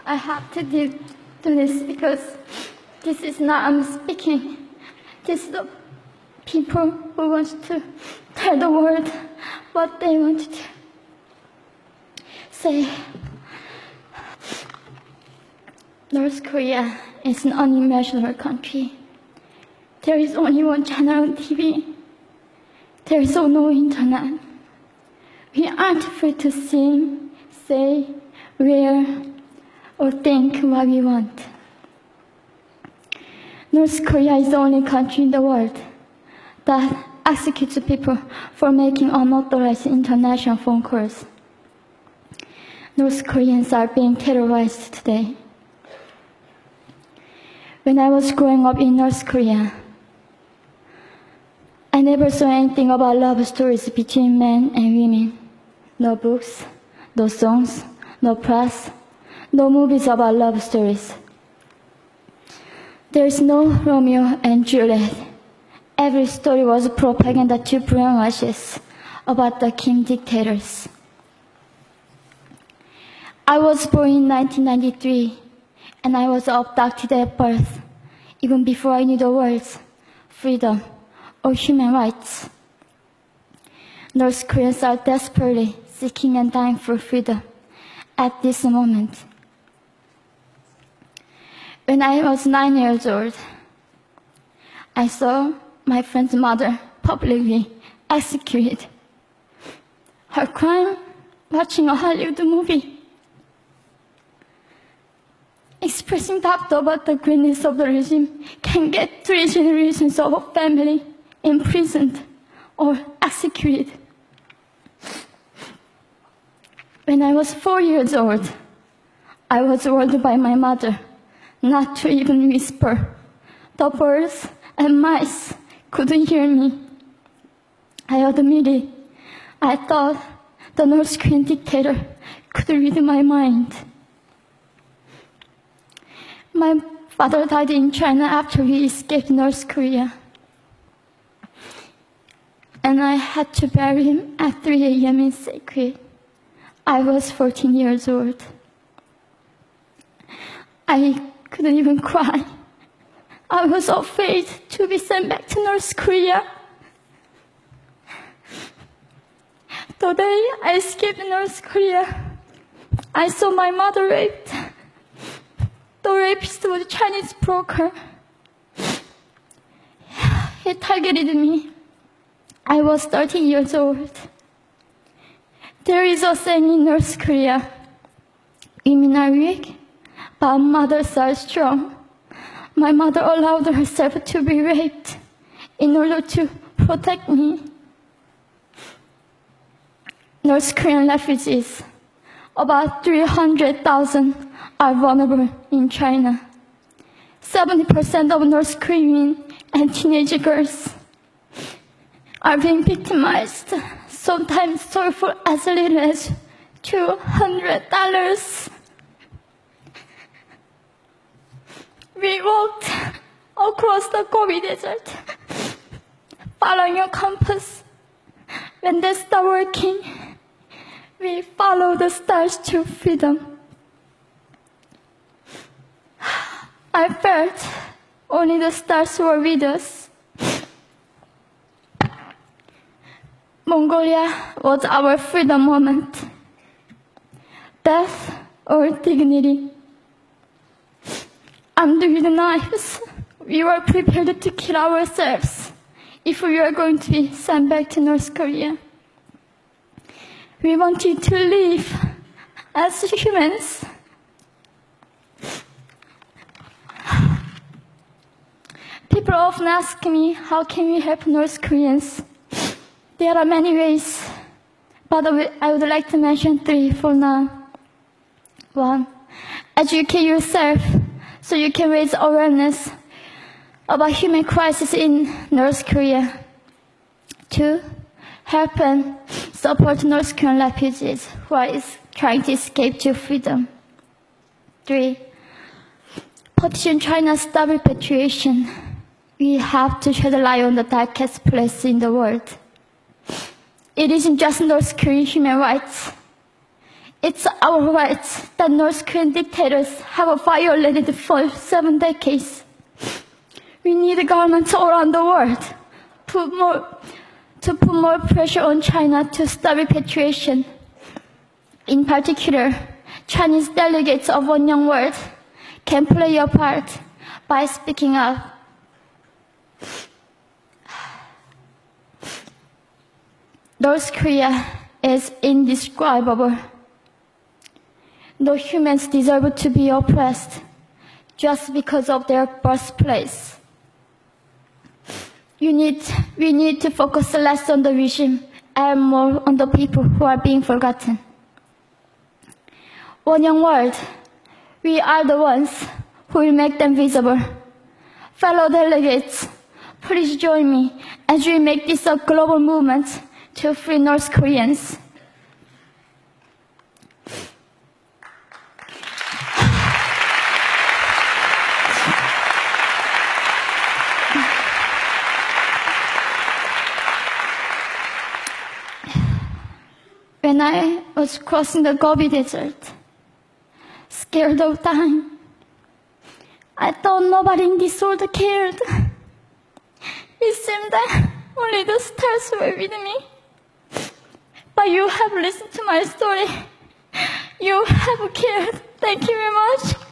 I have to do this because this is not I'm speaking. This is the people who want to tell the world what they want to say. North Korea is an unimaginable country. There is only one channel on TV. There is no internet. We aren't free to sing, say, wear, or think what we want. North Korea is the only country in the world that executes people for making unauthorized international phone calls. North Koreans are being terrorized today. When I was growing up in North Korea, I never saw anything about love stories between men and women. No books, no songs, no press, no movies about love stories. There's no Romeo and Juliet. Every story was propaganda to brainwashes about the Kim dictators. I was born in 1993, and I was abducted at birth, even before I knew the words freedom or human rights. North Koreans are desperately seeking and dying for freedom at this moment. When I was 9 years old, I saw my friend's mother publicly executed. Her crime, watching a Hollywood movie, expressing doubt about the greatness of the regime can get 3 generations of a family imprisoned or executed. When I was 4 years old, I was warned by my mother not to even whisper. The birds and mice couldn't hear me. I admitted I thought the North Korean dictator could read my mind. My father died in China after we escaped North Korea, and I had to bury him at 3 a.m. in secret. I was 14 years old. I couldn't even cry. I was afraid to be sent back to North Korea. The day I escaped North Korea, I saw my mother raped. The rapist was a Chinese broker. He targeted me. I was 13 years old. There is a saying in North Korea, women are weak, but mothers are strong. My mother allowed herself to be raped in order to protect me. North Korean refugees, about 300,000, are vulnerable in China. 70% of North Korean and teenage girls are being victimized, sometimes sold for as little as $200. We walked across the Gobi Desert, following a compass. When they stopped working, we followed the stars to freedom. I felt only the stars were with us. Mongolia was our freedom moment. Death or dignity. Armed with knives, we were prepared to kill ourselves if we were going to be sent back to North Korea. We wanted to live as humans. People often ask me, how can we help North Koreans? There are many ways, but I would like to mention 3 for now. 1, educate yourself so you can raise awareness about human crisis in North Korea. 2, help and support North Korean refugees who are trying to escape to freedom. 3, petition China's stop repatriation. We have to shed light on the darkest place in the world. It isn't just North Korean human rights. It's our rights that North Korean dictators have violated for 7 decades. We need governments all around the world to put more pressure on China to stop repatriation. In particular, Chinese delegates of One Young World can play a part by speaking up. North Korea is indescribable. No humans deserve to be oppressed just because of their birthplace. We need to focus less on the regime and more on the people who are being forgotten. One Young World, we are the ones who will make them visible. Fellow delegates, please join me as we make this a global movement to free North Koreans. When I was crossing the Gobi Desert, scared of dying, I thought nobody in this world cared. It seemed that only the stars were with me. But you have listened to my story. You have cared. Thank you very much.